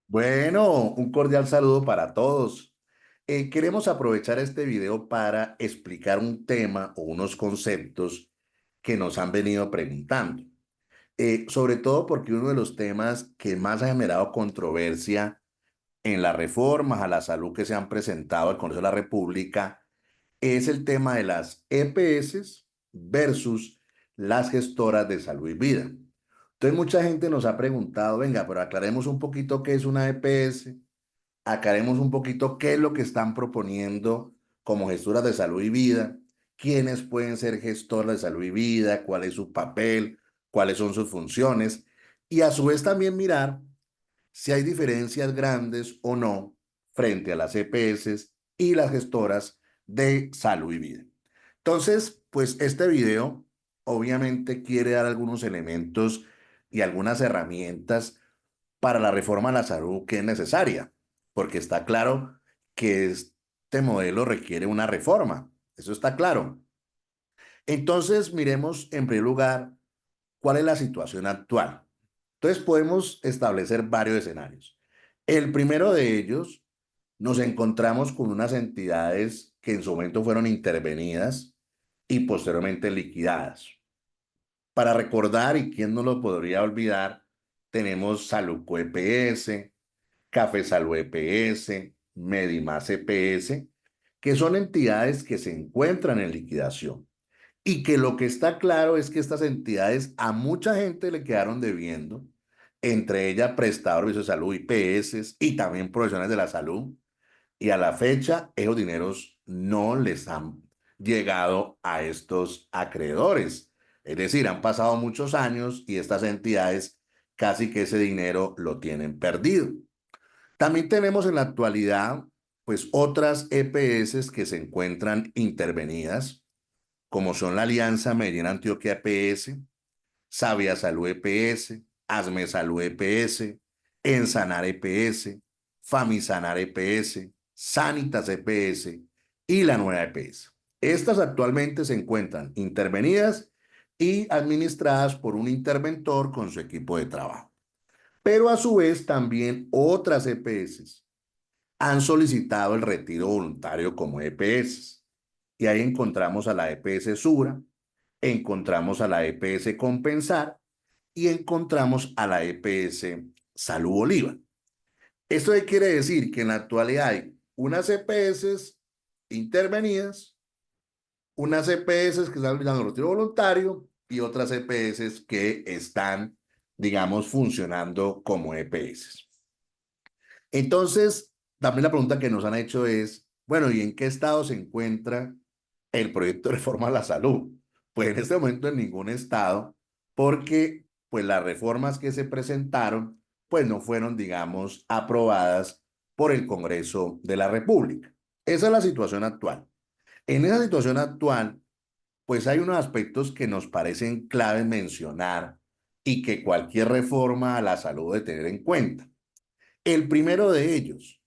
Bueno, un cordial saludo para todos. Queremos aprovechar este video para explicar un tema o unos conceptos que nos han venido preguntando. Sobre todo porque uno de los temas que más ha generado controversia en las reformas a la salud que se han presentado al Congreso de la República es el tema de las EPS versus las gestoras de salud y vida. Entonces mucha gente nos ha preguntado, venga, pero aclaremos un poquito qué es una EPS, aclaremos un poquito qué es lo que están proponiendo como gestoras de salud y vida, quiénes pueden ser gestoras de salud y vida, cuál es su papel, cuáles son sus funciones, y a su vez también mirar si hay diferencias grandes o no frente a las EPS y las gestoras de salud y vida. Entonces, pues este video obviamente quiere dar algunos elementos y algunas herramientas para la reforma a la salud que es necesaria, porque está claro que este modelo requiere una reforma, eso está claro. Entonces, miremos en primer lugar cuál es la situación actual. Entonces, podemos establecer varios escenarios. El primero de ellos, nos encontramos con unas entidades que en su momento fueron intervenidas y posteriormente liquidadas. Para recordar, y quién no lo podría olvidar, tenemos Saluco EPS, Café Salud EPS, Medimás EPS, que son entidades que se encuentran en liquidación y que lo que está claro es que estas entidades a mucha gente le quedaron debiendo, entre ellas prestadores de salud, IPS y también profesionales de la salud, y a la fecha esos dineros no les han llegado a estos acreedores. Es decir, han pasado muchos años y estas entidades casi que ese dinero lo tienen perdido. También tenemos en la actualidad pues otras EPS que se encuentran intervenidas, como son la Alianza Medellín Antioquia EPS, Sabia Salud EPS, Asme Salud EPS, Ensanar EPS, Famisanar EPS, Sanitas EPS y la nueva EPS. Estas actualmente se encuentran intervenidas y administradas por un interventor con su equipo de trabajo. Pero a su vez también otras EPS han solicitado el retiro voluntario como EPS. Y ahí encontramos a la EPS Sura, encontramos a la EPS Compensar y encontramos a la EPS Salud Bolívar. ¿Esto qué quiere decir? Que en la actualidad hay unas EPS intervenidas, unas EPS que están dando retiro voluntario y otras EPS que están, digamos, funcionando como EPS. Entonces, también la pregunta que nos han hecho es, bueno, ¿y en qué estado se encuentra el proyecto de reforma a la salud? Pues en este momento en ningún estado, porque pues las reformas que se presentaron, pues no fueron, digamos, aprobadas por el Congreso de la República. Esa es la situación actual. En esa situación actual, pues hay unos aspectos que nos parecen claves mencionar y que cualquier reforma a la salud debe tener en cuenta. El primero de ellos,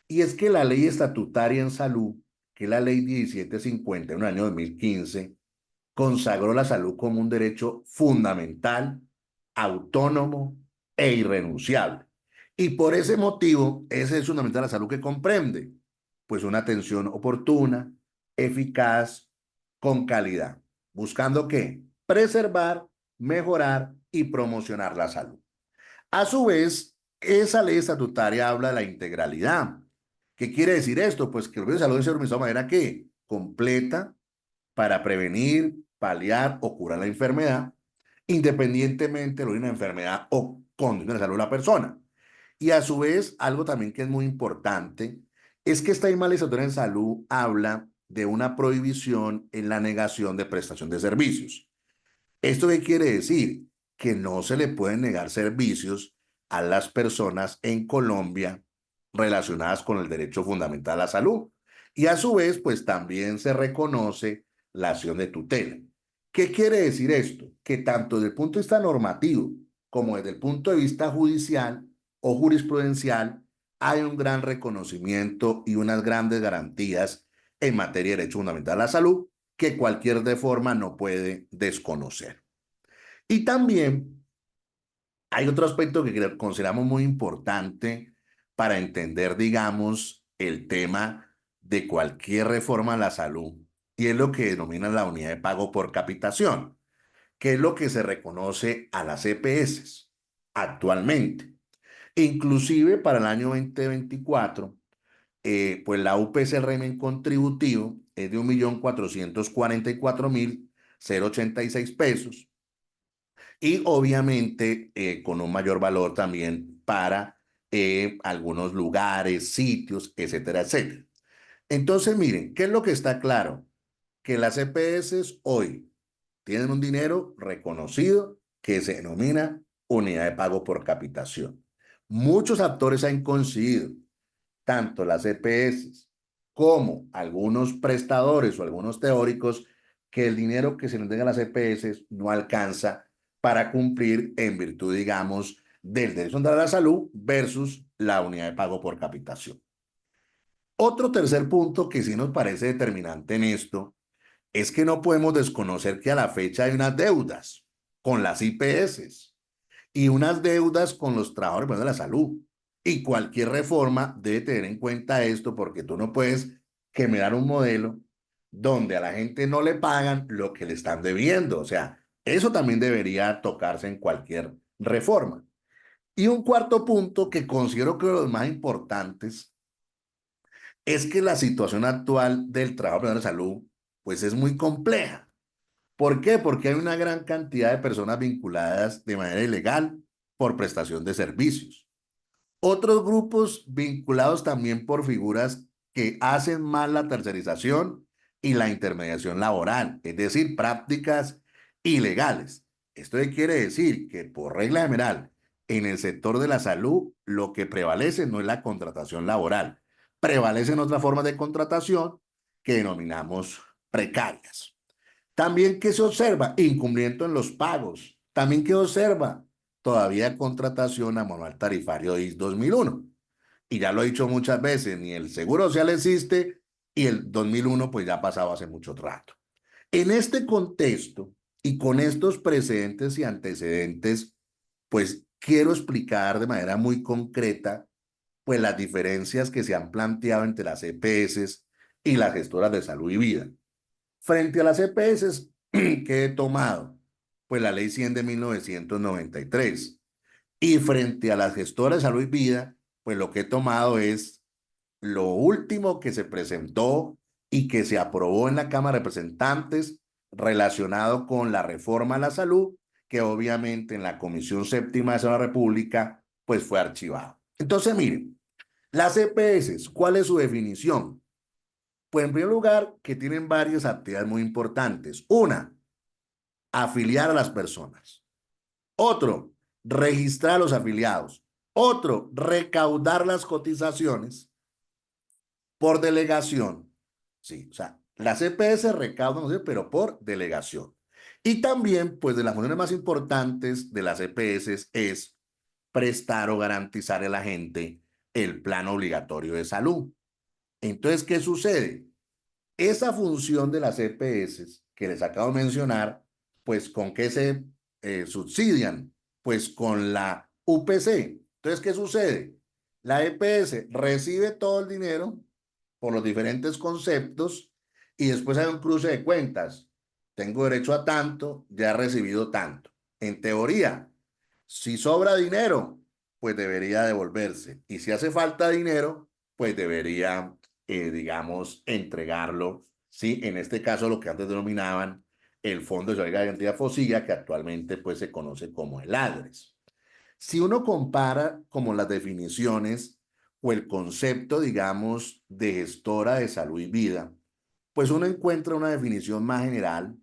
y es que la ley estatutaria en salud, que es la ley 1750 en el año 2015, consagró la salud como un derecho fundamental, autónomo e irrenunciable. Y por ese motivo, ese es fundamental la salud que comprende, pues una atención oportuna, eficaz, con calidad, buscando qué? Preservar, mejorar y promocionar la salud. A su vez, esa ley estatutaria habla de la integralidad. ¿Qué quiere decir esto? Pues que el servicio de salud debe ser organizado de manera que completa para prevenir, paliar o curar la enfermedad, independientemente de una enfermedad o condición de salud de la persona. Y a su vez, algo también que es muy importante es que esta misma ley estatutaria en salud habla de una prohibición en la negación de prestación de servicios. ¿Esto qué quiere decir? Que no se le pueden negar servicios a las personas en Colombia relacionadas con el derecho fundamental a la salud. Y a su vez, pues también se reconoce la acción de tutela. ¿Qué quiere decir esto? Que tanto desde el punto de vista normativo como desde el punto de vista judicial o jurisprudencial hay un gran reconocimiento y unas grandes garantías en materia de derecho fundamental a la salud que cualquier reforma no puede desconocer. Y también Hay otro aspecto que consideramos muy importante para entender, digamos, el tema de cualquier reforma a la salud, y es lo que denomina la unidad de pago por capitación, que es lo que se reconoce a las EPS actualmente. Inclusive para el año 2024, pues la UPC régimen contributivo es de 1.444.086 pesos, y obviamente con un mayor valor también para algunos lugares, sitios, etcétera, etcétera. Entonces, miren, ¿qué es lo que está claro? Que las EPS hoy tienen un dinero reconocido que se denomina unidad de pago por capitación. Muchos actores han coincidido, tanto las EPS como algunos prestadores o algunos teóricos, que el dinero que se le entrega a las EPS no alcanza para cumplir en virtud, digamos, del derecho a la salud versus la unidad de pago por capitación. Otro tercer punto que sí nos parece determinante en esto es que no podemos desconocer que a la fecha hay unas deudas con las IPS y unas deudas con los trabajadores de la salud. Y cualquier reforma debe tener en cuenta esto, porque tú no puedes generar un modelo donde a la gente no le pagan lo que le están debiendo. O sea, eso también debería tocarse en cualquier reforma. Y un cuarto punto que considero que es de los más importantes es que la situación actual del trabajo de la salud pues es muy compleja. ¿Por qué? Porque hay una gran cantidad de personas vinculadas de manera ilegal por prestación de servicios. Otros grupos vinculados también por figuras que hacen mal la tercerización y la intermediación laboral, es decir, prácticas ilegales. Esto quiere decir que por regla general, en el sector de la salud, lo que prevalece no es la contratación laboral, prevalecen otras formas de contratación que denominamos precarias. También, ¿qué se observa? Incumplimiento en los pagos. También, ¿qué observa? Todavía contratación a manual tarifario IS 2001. Y ya lo he dicho muchas veces, ni el Seguro Social existe y el 2001 pues ya ha pasado hace mucho rato. En este contexto y con estos precedentes y antecedentes, pues quiero explicar de manera muy concreta pues las diferencias que se han planteado entre las EPS y las gestoras de salud y vida. Frente a las EPS que he tomado, pues la ley 100 de 1993. Y frente a las gestoras de salud y vida, pues lo que he tomado es lo último que se presentó y que se aprobó en la Cámara de Representantes relacionado con la reforma a la salud, que obviamente en la Comisión Séptima de la República, pues fue archivado. Entonces, miren, las EPS, ¿cuál es su definición? Pues en primer lugar, que tienen varias actividades muy importantes. Una, afiliar a las personas. Otro, registrar a los afiliados. Otro, recaudar las cotizaciones por delegación. Sí, o sea, las EPS recaudan, no sé, pero por delegación. Y también, pues de las funciones más importantes de las EPS es prestar o garantizar a la gente el plan obligatorio de salud. Entonces, ¿qué sucede? Esa función de las EPS que les acabo de mencionar, pues ¿con qué se subsidian? Pues con la UPC. Entonces, ¿qué sucede? La EPS recibe todo el dinero por los diferentes conceptos y después hay un cruce de cuentas. Tengo derecho a tanto, ya he recibido tanto. En teoría, si sobra dinero, pues debería devolverse. Y si hace falta dinero, pues debería, digamos, entregarlo. Sí, en este caso lo que antes denominaban el Fondo de Solidaridad de Identidad Fosilla, que actualmente pues se conoce como el ADRES. Si uno compara como las definiciones o el concepto, digamos, de gestora de salud y vida, pues uno encuentra una definición más general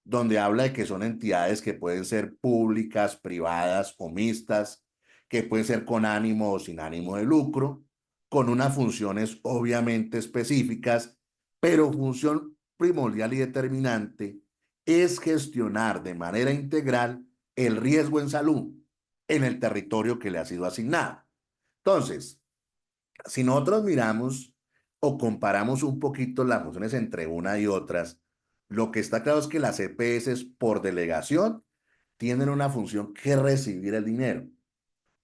donde habla de que son entidades que pueden ser públicas, privadas o mixtas, que pueden ser con ánimo o sin ánimo de lucro, con unas funciones obviamente específicas, pero función primordial y determinante es gestionar de manera integral el riesgo en salud en el territorio que le ha sido asignado. Entonces, si nosotros miramos o comparamos un poquito las funciones entre una y otras, lo que está claro es que las EPS por delegación tienen una función que recibir el dinero.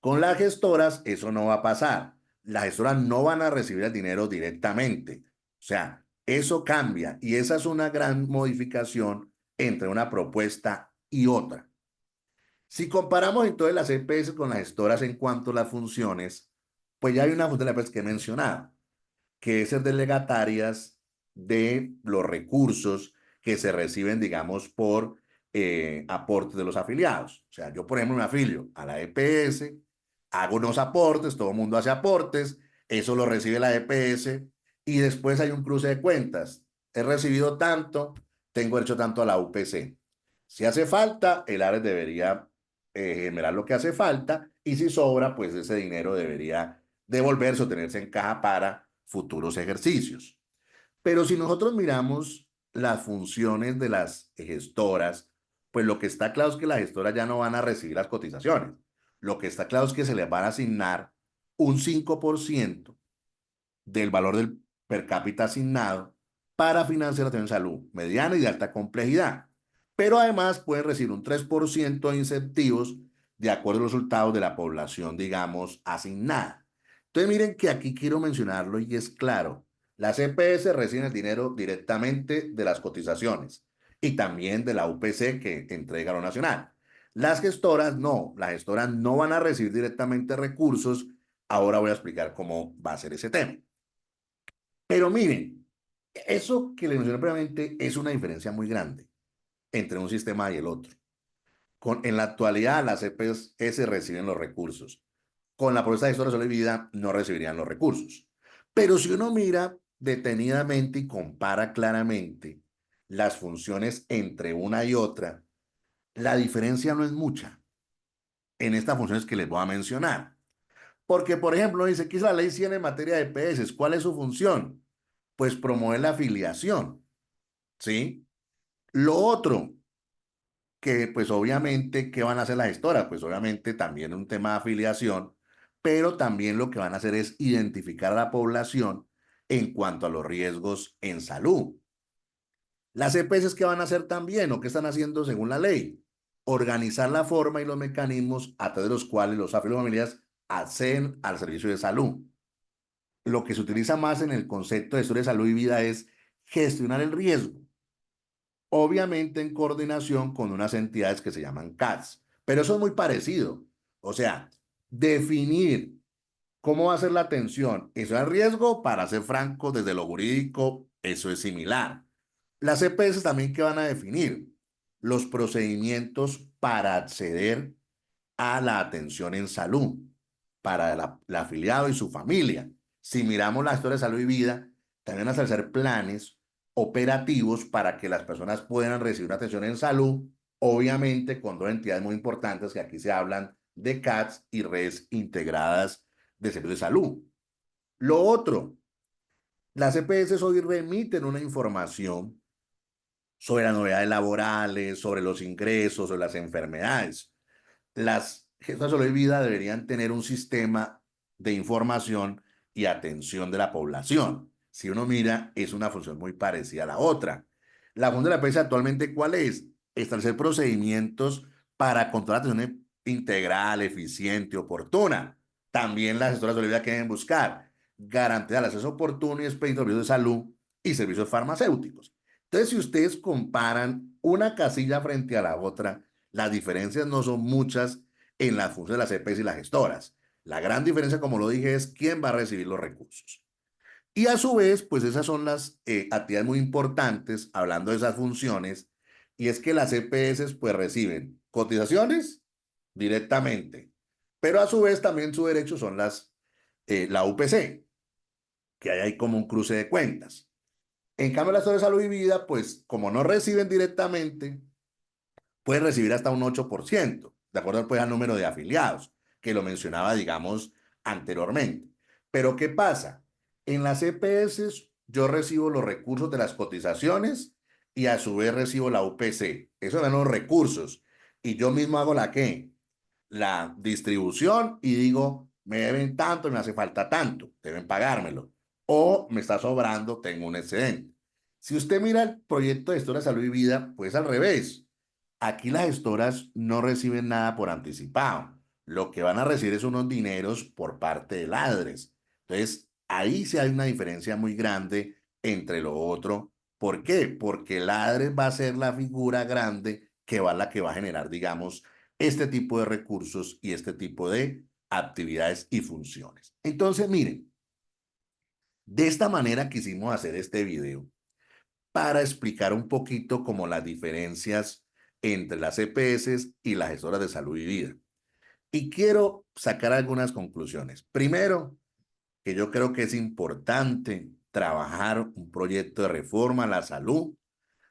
Con las gestoras eso no va a pasar. Las gestoras no van a recibir el dinero directamente. O sea, eso cambia y esa es una gran modificación entre una propuesta y otra. Si comparamos entonces las EPS con las gestoras en cuanto a las funciones, pues ya hay una función de la EPS que he mencionado, que es ser delegатarias de los recursos que se reciben, digamos, por aportes de los afiliados. O sea, yo, por ejemplo, me afilio a la EPS, hago unos aportes, todo el mundo hace aportes, eso lo recibe la EPS y después hay un cruce de cuentas. He recibido tanto, tengo derecho tanto a la UPC. Si hace falta, el ARES debería generar lo que hace falta y si sobra, pues ese dinero debería devolverse o tenerse en caja para futuros ejercicios. Pero si nosotros miramos las funciones de las gestoras, pues lo que está claro es que las gestoras ya no van a recibir las cotizaciones. Lo que está claro es que se les van a asignar un 5% del valor del per cápita asignado para financiar la atención de salud mediana y de alta complejidad. Pero además pueden recibir un 3% de incentivos de acuerdo a los resultados de la población, digamos, asignada. Entonces miren que aquí quiero mencionarlo y es claro, las EPS reciben el dinero directamente de las cotizaciones y también de la UPC que entrega lo nacional. Las gestoras no van a recibir directamente recursos. Ahora voy a explicar cómo va a ser ese tema. Pero miren, eso que le mencioné previamente es una diferencia muy grande entre un sistema y el otro. En la actualidad, las EPS reciben los recursos. Con la propuesta de historia de vida no recibirían los recursos. Pero si uno mira detenidamente y compara claramente las funciones entre una y otra, la diferencia no es mucha en estas funciones que les voy a mencionar. Porque, por ejemplo, dice que es la ley 100 en materia de EPS. ¿Cuál es su función? Pues promover la afiliación. ¿Sí? Lo otro, que pues obviamente, ¿qué van a hacer las gestoras? Pues obviamente también un tema de afiliación, pero también lo que van a hacer es identificar a la población en cuanto a los riesgos en salud. Las EPS, ¿qué van a hacer también o qué están haciendo según la ley? Organizar la forma y los mecanismos a través de los cuales los afiliados familiares acceden al servicio de salud. Lo que se utiliza más en el concepto de historia de salud y vida es gestionar el riesgo, obviamente en coordinación con unas entidades que se llaman CATS. Pero eso es muy parecido. O sea, definir cómo va a ser la atención. Eso es riesgo, para ser franco, desde lo jurídico, eso es similar. Las EPS también que van a definir los procedimientos para acceder a la atención en salud para el afiliado y su familia. Si miramos la historia de salud y vida, también van a hacer planes operativos para que las personas puedan recibir una atención en salud, obviamente con dos entidades muy importantes que aquí se hablan de CATS y redes integradas de servicios de salud. Lo otro, las EPS hoy remiten una información sobre las novedades laborales, sobre los ingresos, sobre las enfermedades. Las gestas de salud y vida deberían tener un sistema de información y atención de la población. Si uno mira, es una función muy parecida a la otra. La función de la EPS actualmente, ¿cuál es? Establecer procedimientos para controlar la atención integral, eficiente, oportuna. También las gestoras de vida que deben buscar garantizar el acceso oportuno y expedito de servicios de salud y servicios farmacéuticos. Entonces, si ustedes comparan una casilla frente a la otra, las diferencias no son muchas en la función de las EPS y las gestoras. La gran diferencia, como lo dije, es quién va a recibir los recursos. Y a su vez, pues esas son las actividades muy importantes, hablando de esas funciones, y es que las EPS pues reciben cotizaciones directamente, pero a su vez también su derecho son la UPC, que hay ahí como un cruce de cuentas. En cambio, las de salud y vida, pues como no reciben directamente, puede recibir hasta un 8%, de acuerdo pues, al número de afiliados, que lo mencionaba, digamos, anteriormente. Pero ¿qué pasa? En las EPS yo recibo los recursos de las cotizaciones y a su vez recibo la UPC. Esos son los recursos. Y yo mismo hago la qué? La distribución y digo, me deben tanto, me hace falta tanto, deben pagármelo. O me está sobrando, tengo un excedente. Si usted mira el proyecto de Historia de Salud y Vida, pues al revés. Aquí las gestoras no reciben nada por anticipado. Lo que van a recibir es unos dineros por parte del ADRES. Entonces, ahí sí hay una diferencia muy grande entre lo otro. ¿Por qué? Porque el ADRES va a ser la figura grande que va la que va a generar, digamos, este tipo de recursos y este tipo de actividades y funciones. Entonces, miren, de esta manera quisimos hacer este video para explicar un poquito como las diferencias entre las EPS y las gestoras de salud y vida. Y quiero sacar algunas conclusiones. Primero, que yo creo que es importante trabajar un proyecto de reforma a la salud,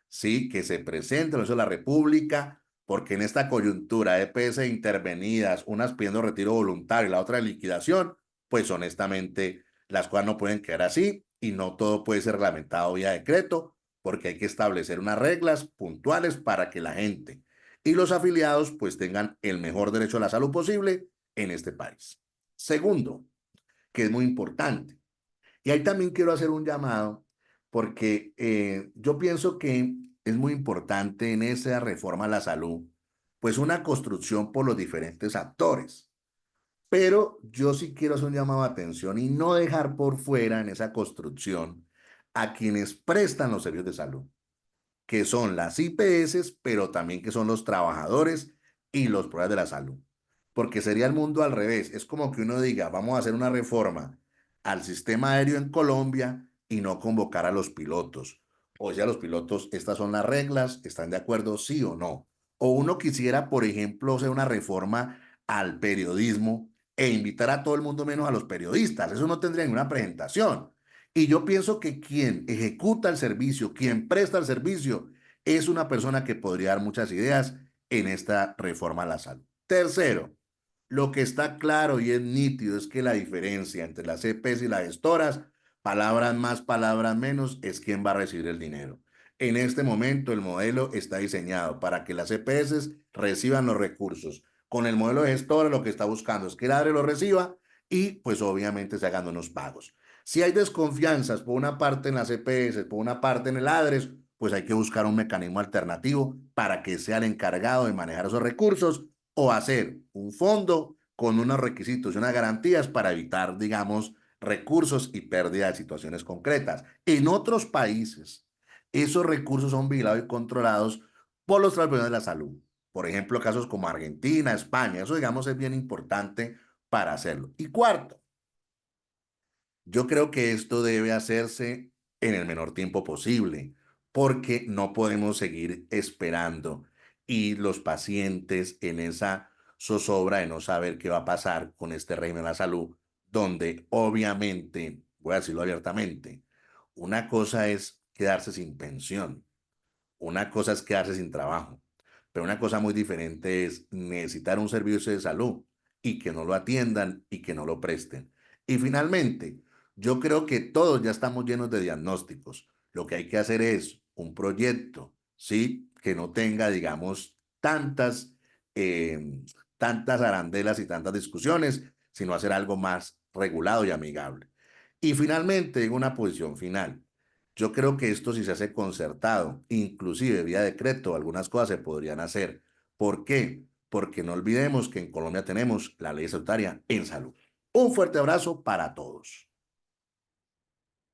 sí, que se presente en el de la República, porque en esta coyuntura de EPS intervenidas, unas pidiendo retiro voluntario y la otra de liquidación, pues honestamente las cosas no pueden quedar así y no todo puede ser reglamentado vía decreto, porque hay que establecer unas reglas puntuales para que la gente y los afiliados pues tengan el mejor derecho a la salud posible en este país. Segundo, que es muy importante, y ahí también quiero hacer un llamado porque yo pienso que es muy importante en esa reforma a la salud, pues una construcción por los diferentes actores. Pero yo sí quiero hacer un llamado de atención y no dejar por fuera en esa construcción a quienes prestan los servicios de salud, que son las IPS, pero también que son los trabajadores y los profesionales de la salud. Porque sería el mundo al revés. Es como que uno diga, vamos a hacer una reforma al sistema aéreo en Colombia y no convocar a los pilotos. O sea, los pilotos, estas son las reglas, ¿están de acuerdo sí o no? O uno quisiera, por ejemplo, hacer una reforma al periodismo e invitar a todo el mundo menos a los periodistas. Eso no tendría ninguna presentación. Y yo pienso que quien ejecuta el servicio, quien presta el servicio, es una persona que podría dar muchas ideas en esta reforma a la salud. Tercero, lo que está claro y es nítido es que la diferencia entre las EPS y las gestoras, palabras más, palabras menos, es quién va a recibir el dinero. En este momento el modelo está diseñado para que las EPS reciban los recursos. Con el modelo de gestora lo que está buscando es que el ADRE lo reciba y pues obviamente se hagan unos pagos. Si hay desconfianzas por una parte en las EPS, por una parte en el ADRES, pues hay que buscar un mecanismo alternativo para que sea el encargado de manejar esos recursos o hacer un fondo con unos requisitos y unas garantías para evitar, digamos, recursos y pérdida de situaciones concretas. En otros países, esos recursos son vigilados y controlados por los trabajadores de la salud. Por ejemplo, casos como Argentina, España, eso digamos es bien importante para hacerlo. Y cuarto, yo creo que esto debe hacerse en el menor tiempo posible, porque no podemos seguir esperando y los pacientes en esa zozobra de no saber qué va a pasar con este régimen de la salud, donde obviamente, voy a decirlo abiertamente, una cosa es quedarse sin pensión, una cosa es quedarse sin trabajo, pero una cosa muy diferente es necesitar un servicio de salud y que no lo atiendan y que no lo presten. Y finalmente, yo creo que todos ya estamos llenos de diagnósticos. Lo que hay que hacer es un proyecto, ¿sí? Que no tenga, digamos, eh, tantas arandelas y tantas discusiones, sino hacer algo más regulado y amigable. Y finalmente, en una posición final. Yo creo que esto si se hace concertado, inclusive vía decreto, algunas cosas se podrían hacer. ¿Por qué? Porque no olvidemos que en Colombia tenemos la ley estatutaria en salud. Un fuerte abrazo para todos.